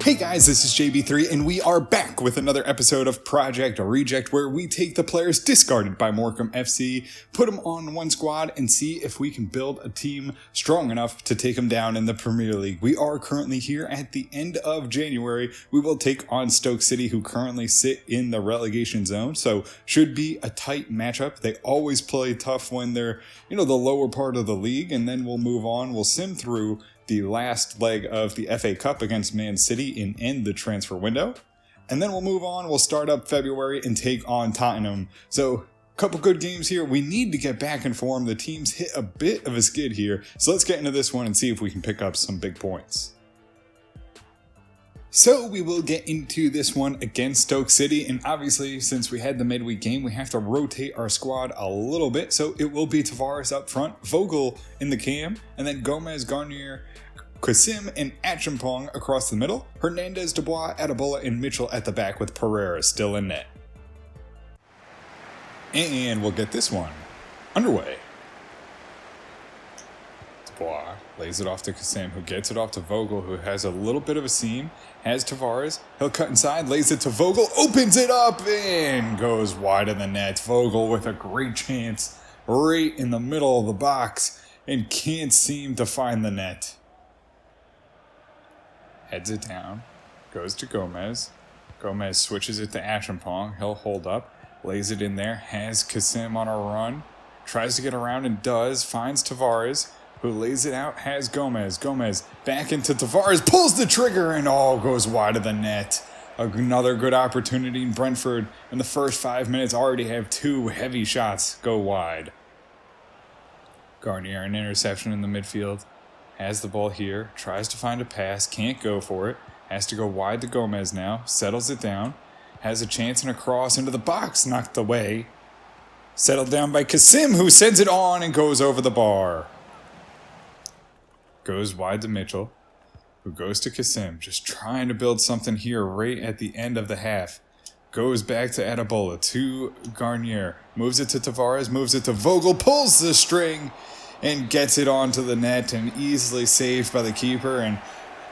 Hey guys, this is JB3 and we are back with another episode of Project Reject where we take the players discarded by Morecambe FC, put them on one squad and see if we can build a team strong enough to take them down in the Premier League. We are currently here at the end of January. We will take on Stoke City, who currently sit in the relegation zone, so should be a tight matchup. They always play tough when they're, the lower part of the league, and then we'll move on. We'll sim through the last leg of the FA Cup against Man City and end the transfer window. And then we'll move on. We'll start up February and take on Tottenham. So, couple good games here. We need to get back in form. The team's hit a bit of a skid here. So let's get into this one and see if we can pick up some big points. So we will get into this one against Stoke City, and obviously since we had the midweek game, we have to rotate our squad a little bit. So it will be Tavares up front, Vogel in the cam, and then Gomez, Garnier, Kasim, and Achimpong across the middle, Hernandez, Dubois, Adebola, and Mitchell at the back with Pereira still in net. And we'll get this one underway. Dubois lays it off to Kasim, who gets it off to Vogel, who has a little bit of a seam, has Tavares, he'll cut inside, lays it to Vogel, opens it up, and goes wide of the net. Vogel with a great chance right in the middle of the box, and can't seem to find the net. Heads it down, goes to Gomez. Gomez switches it to Achimpong, he'll hold up, lays it in there, has Kasim on a run, tries to get around and does, finds Tavares, who lays it out, has Gomez. Gomez back into Tavares, pulls the trigger, and all goes wide of the net. Another good opportunity in Brentford. In the first 5 minutes, already have two heavy shots go wide. Garnier, an interception in the midfield. Has the ball here, tries to find a pass, can't go for it. Has to go wide to Gomez now, settles it down. Has a chance and a cross into the box, knocked away. Settled down by Kasim, who sends it on and goes over the bar. Goes wide to Mitchell, who goes to Kasim, just trying to build something here right at the end of the half. Goes back to Adebola, to Garnier, moves it to Tavares, moves it to Vogel, pulls the string, and gets it onto the net and easily saved by the keeper. And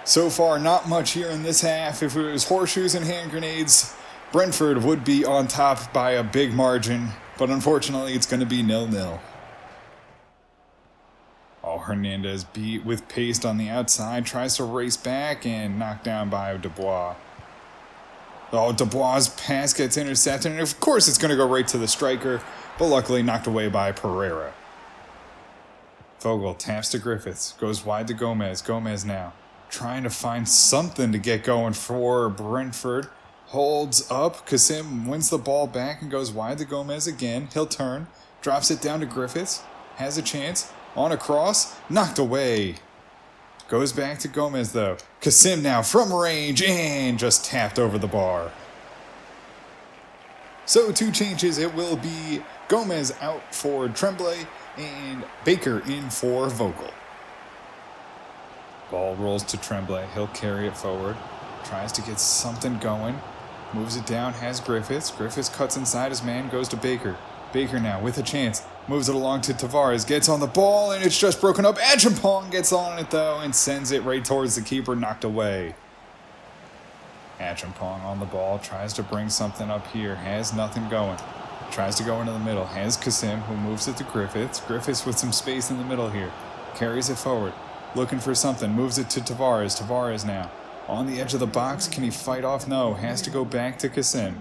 so far, not much here in this half. If it was horseshoes and hand grenades, Brentford would be on top by a big margin, but unfortunately it's going to be 0-0. Hernandez beat with pace on the outside, tries to race back and knocked down by Dubois. Dubois' pass gets intercepted, and of course it's going to go right to the striker, but luckily knocked away by Pereira. Vogel taps to Griffiths, goes wide to Gomez. Gomez now trying to find something to get going for Brentford. Holds up, Kasim wins the ball back and goes wide to Gomez again. He'll turn, drops it down to Griffiths, has a chance. On a cross, knocked away. Goes back to Gomez though. Kasim now from range and just tapped over the bar. So two changes. It will be Gomez out for Tremblay and Baker in for Vogel. Ball rolls to Tremblay. He'll carry it forward. Tries to get something going. Moves it down, has Griffiths. Griffiths cuts inside his man, goes to Baker. Baker now with a chance. Moves it along to Tavares, gets on the ball, and it's just broken up. Achimpong gets on it, though, and sends it right towards the keeper, knocked away. Achimpong on the ball, tries to bring something up here, has nothing going. Tries to go into the middle, has Kasim, who moves it to Griffiths. Griffiths with some space in the middle here. Carries it forward, looking for something, moves it to Tavares. Tavares now on the edge of the box. Can he fight off? No, has to go back to Kasim.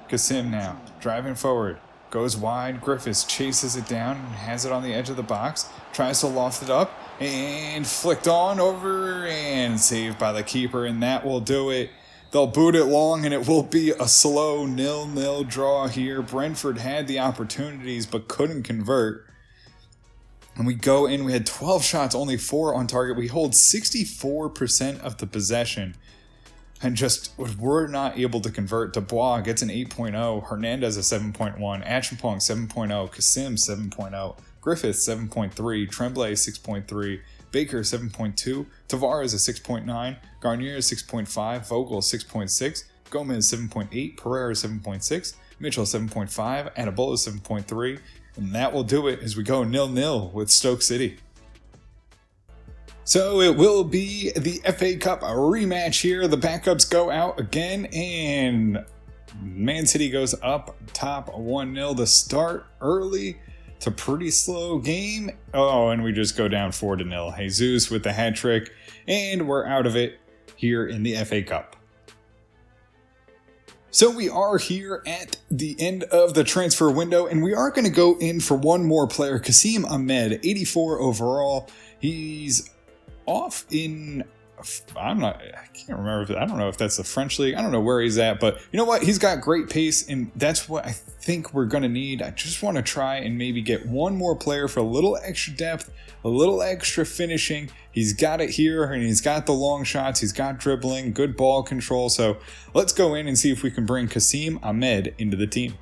Kasim now, driving forward. Goes wide, Griffiths chases it down, has it on the edge of the box, tries to loft it up, and flicked on over, and saved by the keeper, and that will do it. They'll boot it long, and it will be a slow 0-0 draw here. Brentford had the opportunities, but couldn't convert. And we go in, we had 12 shots, only 4 on target. We hold 64% of the possession. And just we're not able to convert. Dubois gets an 8.0, Hernandez a 7.1, Achimpong 7.0, Kasim 7.0, Griffiths 7.3, Tremblay 6.3, Baker 7.2, Tavares a 6.9, Garnier 6.5, Vogel 6.6, Gomez 7.8, Pereira 7.6, Mitchell 7.5, Adebola 7.3, and that will do it as we go 0-0 with Stoke City. So it will be the FA Cup rematch here. The backups go out again, and Man City goes up top 1-0 to start early. It's a pretty slow game. Oh, and we just go down 4-0. Jesus with the hat trick, and we're out of it here in the FA Cup. So we are here at the end of the transfer window, and we are going to go in for one more player, Kasim Ahmed, 84 overall. He's off in, I can't remember, I don't know if that's the French league, I don't know where he's at, but you know what, he's got great pace, and that's what I think we're going to need. I just want to try and maybe get one more player for a little extra depth, a little extra finishing. He's got it here, and he's got the long shots, he's got dribbling, good ball control, so let's go in and see if we can bring Kasim Ahmed into the team.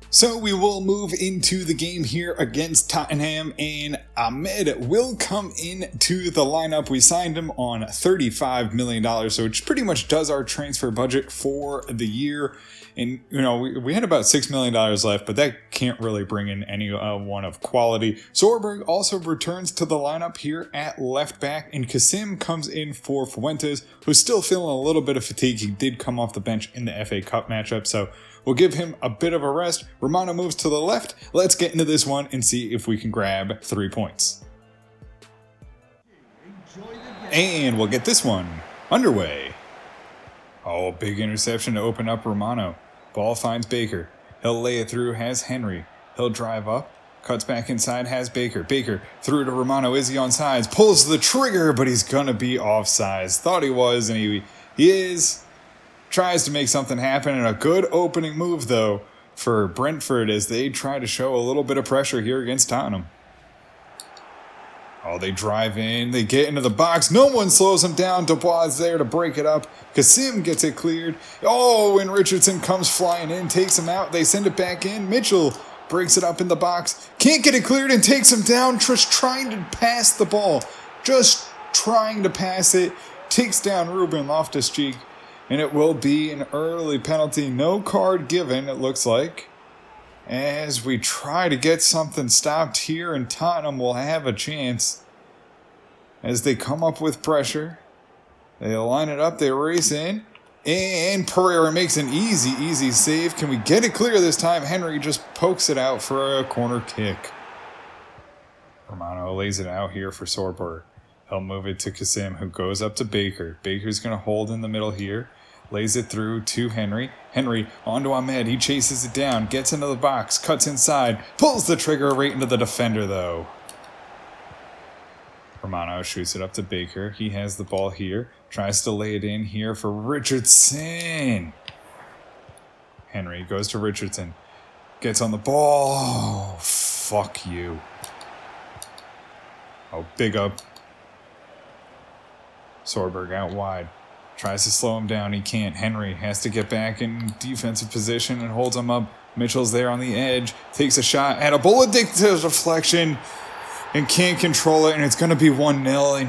So we will move into the game here against Tottenham, and Ahmed will come into the lineup. We signed him on $35 million, so it pretty much does our transfer budget for the year. And, you know, we had about $6 million left, but that can't really bring in anyone of quality. Sorberg also returns to the lineup here at left back, and Kasim comes in for Fuentes, who's still feeling a little bit of fatigue. He did come off the bench in the FA Cup matchup, so we'll give him a bit of a rest. Romano moves to the left. Let's get into this one and see if we can grab 3 points. And we'll get this one underway. Oh, big interception to open up Romano. Ball finds Baker. He'll lay it through, has Henry. He'll drive up, cuts back inside, has Baker. Baker through to Romano. Is he onside? Pulls the trigger, but he's going to be offsides. Thought he was, and he is. Tries to make something happen, and a good opening move, though, for Brentford as they try to show a little bit of pressure here against Tottenham. Oh, they drive in, they get into the box, no one slows them down, Dubois is there to break it up, Kasim gets it cleared, oh, and Richardson comes flying in, takes him out, they send it back in, Mitchell breaks it up in the box, can't get it cleared and takes him down, just trying to pass the ball, just trying to pass it, takes down Ruben Loftus-Cheek, and it will be an early penalty, no card given, it looks like. As we try to get something stopped here, and Tottenham will have a chance as they come up with pressure. They line it up, they race in, and Pereira makes an easy save. Can we get it clear this time? Henry just pokes it out for a corner kick. Romano lays it out here for Sorberg. He'll move it to Kasim, who goes up to Baker. Baker's going to hold in the middle here. Lays it through to Henry. Henry onto Ahmed. He chases it down. Gets into the box. Cuts inside. Pulls the trigger right into the defender, though. Romano shoots it up to Baker. He has the ball here. Tries to lay it in here for Richardson. Henry goes to Richardson. Gets on the ball. Oh, fuck you. Oh, big up. Sorberg out wide. Tries to slow him down. He can't. Henry has to get back in defensive position and holds him up. Mitchell's there on the edge. Takes a shot. And a bullet takes a deflection and can't control it. And it's going to be 1-0.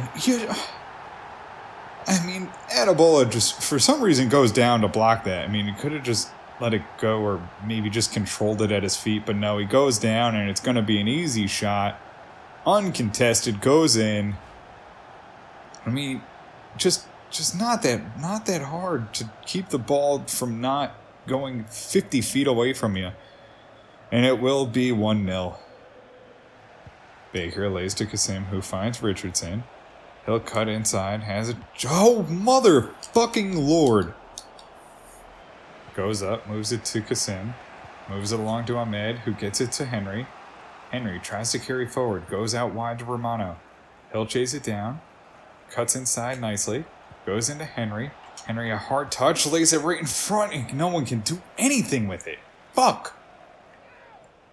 And Adebola just, for some reason, goes down to block that. I mean, he could have just let it go or maybe just controlled it at his feet. But no, he goes down and it's going to be an easy shot. Uncontested. Goes in. I mean, just not that hard to keep the ball from not going 50 feet away from you. And it will be 1-0. Baker lays to Kasim, who finds Richardson. He'll cut inside, has it. Oh, motherfucking Lord. Goes up, moves it to Kasim. Moves it along to Ahmed, who gets it to Henry. Henry tries to carry forward, goes out wide to Romano. He'll chase it down. Cuts inside nicely. Goes into Henry. Henry, a hard touch, lays it right in front, and no one can do anything with it. Fuck.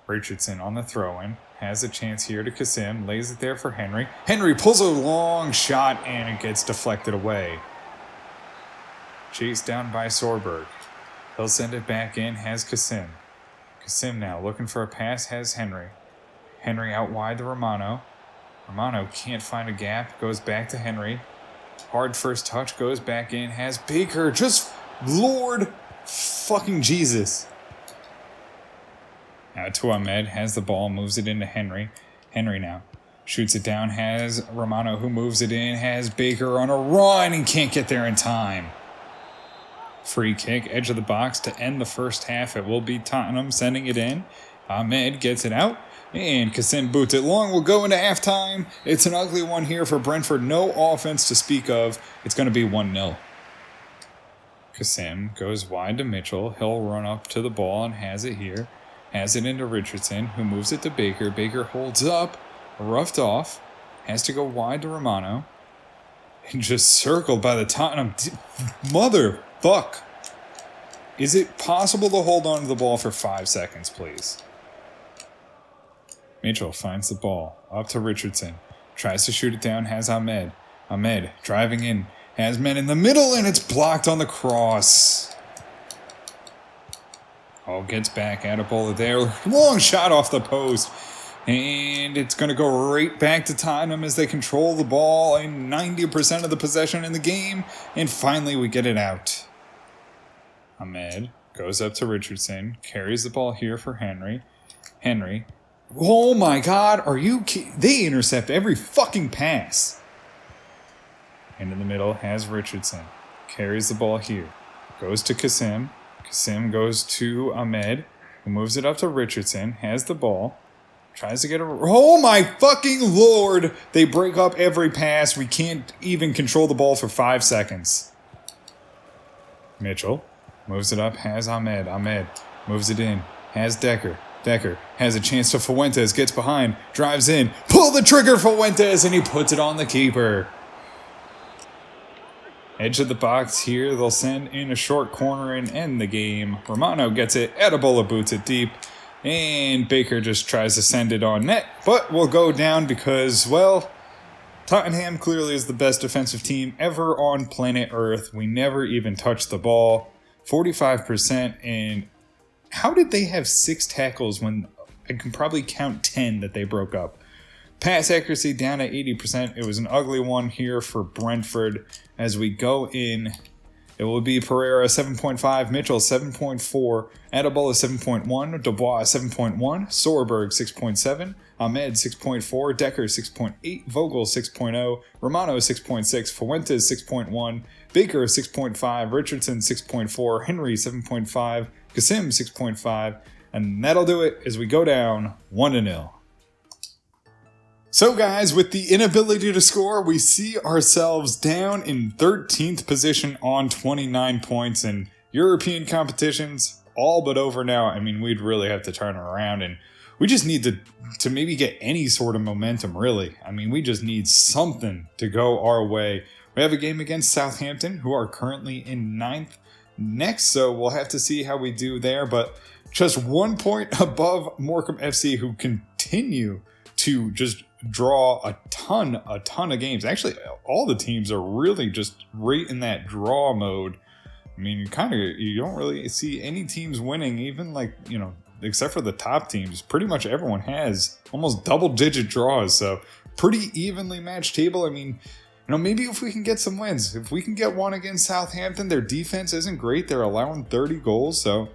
Richardson on the throw-in. Has a chance here to Kasim. Lays it there for Henry. Henry pulls a long shot, and it gets deflected away. Chased down by Sorberg. He'll send it back in. Has Kasim. Kasim now looking for a pass. Has Henry. Henry out wide to Romano. Romano can't find a gap. Goes back to Henry. Hard first touch. Goes back in. Has Baker. Just Lord fucking Jesus. Now to Ahmed. Has the ball. Moves it into Henry. Henry now. Shoots it down, has Romano who moves it in, has Baker on a run and can't get there in time. Free kick, edge of the box to end the first half. It will be Tottenham sending it in. Ahmed gets it out, and Kasim boots it long. We'll go into halftime. It's an ugly one here for Brentford. No offense to speak of. It's going to be 1-0. Kasim goes wide to Mitchell. He'll run up to the ball and has it here. Has it into Richardson, who moves it to Baker. Baker holds up, roughed off. Has to go wide to Romano. And just circled by the Tottenham. Motherfuck. Is it possible to hold on to the ball for 5 seconds, please? Mitchell finds the ball. Up to Richardson. Tries to shoot it down. Has Ahmed. Ahmed driving in. Has men in the middle, and it's blocked on the cross. Oh, gets back at a ball there. Long shot off the post. And it's going to go right back to Tottenham as they control the ball and 90% of the possession in the game. And finally, we get it out. Ahmed goes up to Richardson, carries the ball here for Henry. Henry. Oh my God, are you kidding? They intercept every fucking pass. And in the middle has Richardson. Carries the ball here. Goes to Kasim. Kasim goes to Ahmed, who moves it up to Richardson. Has the ball. Tries to get a... Oh my fucking Lord! They break up every pass. We can't even control the ball for 5 seconds. Mitchell moves it up. Has Ahmed. Ahmed moves it in. Has Decker. Decker has a chance to Fuentes. Gets behind. Drives in. Pull the trigger, Fuentes! And he puts it on the keeper. Edge of the box here. They'll send in a short corner and end the game. Romano gets it. Adabola boots it deep. And Baker just tries to send it on net. But we'll go down because, well, Tottenham clearly is the best defensive team ever on planet Earth. We never even touched the ball. 45%. And how did they have 6 tackles when I can probably count 10 that they broke up? Pass accuracy down at 80%. It was an ugly one here for Brentford. As we go in, it will be Pereira 7.5, Mitchell 7.4, Adabola 7.1, Dubois 7.1, Sorberg 6.7, Ahmed 6.4, Decker 6.8, Vogel 6.0, Romano 6.6, Fuentes 6.1, Baker 6.5, Richardson 6.4, Henry 7.5, Kasim 6.5, and that'll do it as we go down 1-0. So guys, with the inability to score, we see ourselves down in 13th position on 29 points, and European competitions all but over now. I mean, we'd really have to turn around, and we just need to maybe get any sort of momentum, really. I mean, we just need something to go our way. We have a game against Southampton, who are currently in 9th next, so we'll have to see how we do there, but just 1 point above Morecambe FC, who continue to just draw a ton of games. Actually, all the teams are really just right in that draw mode. I mean, you don't really see any teams winning, even except for the top teams. Pretty much everyone has almost double-digit draws, so pretty evenly matched table. I mean, maybe if we can get some wins. If we can get one against Southampton, their defense isn't great. They're allowing 30 goals, so,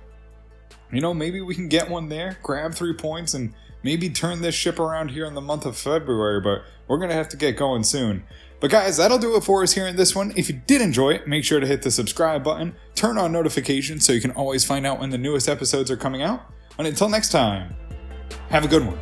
maybe we can get one there, grab 3 points, and maybe turn this ship around here in the month of February, but we're going to have to get going soon. But guys, that'll do it for us here in this one. If you did enjoy it, make sure to hit the subscribe button, turn on notifications so you can always find out when the newest episodes are coming out. And until next time, have a good one.